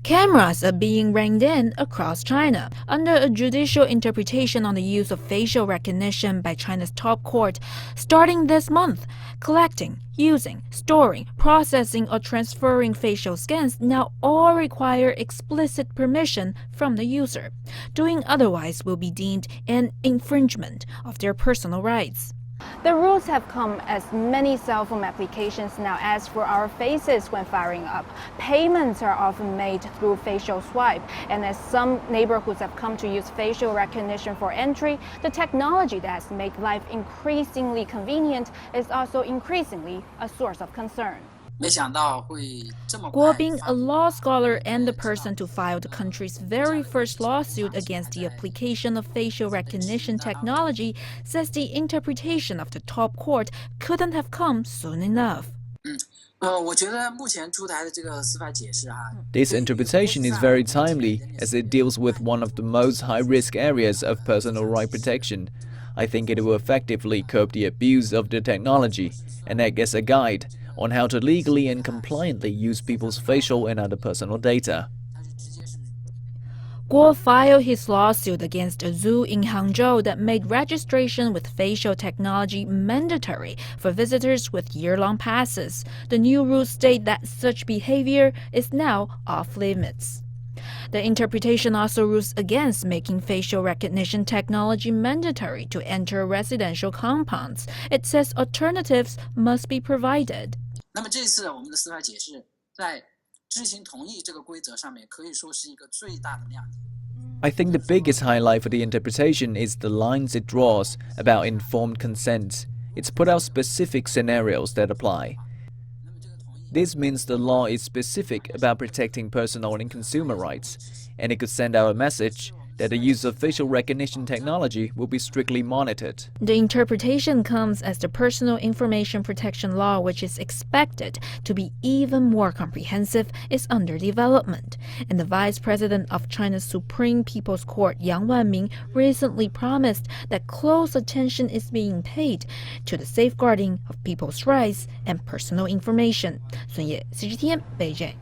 Cameras are being reined in across China under a judicial interpretation on the use of facial recognition by China's top court starting this month. Collecting, using, storing, processing, or transferring facial scans now all require explicit permission from the user. Doing otherwise will be deemed an infringement of their personal rights. The rules have come as many cell phone applications now ask for our faces when firing up. Payments are often made through facial swipe, and as some neighborhoods have come to use facial recognition for entry, the technology that has made life increasingly convenient is also increasingly a source of concern. Guo, being a law scholar and the person to file the country's very first lawsuit against the application of facial recognition technology, says the interpretation of the top court couldn't have come soon enough. This interpretation is very timely, as it deals with one of the most high-risk areas of personal right protection. I think it will effectively curb the abuse of the technology and act as a guide on how to legally and compliantly use people's facial and other personal data. Guo filed his lawsuit against a zoo in Hangzhou that made registration with facial technology mandatory for visitors with year-long passes. The new rules state that such behavior is now off-limits. The interpretation also rules against making facial recognition technology mandatory to enter residential compounds. It says alternatives must be provided. I think the biggest highlight for the interpretation is the lines it draws about informed consent. It's put out specific scenarios that apply. This means the law is specific about protecting personal and consumer rights, and it could send out a message that the use of facial recognition technology will be strictly monitored. The interpretation comes as the Personal Information Protection Law, which is expected to be even more comprehensive, is under development. And the Vice President of China's Supreme People's Court, Yang Wanming, recently promised that close attention is being paid to the safeguarding of people's rights and personal information. Sun Ye, CGTN, Beijing.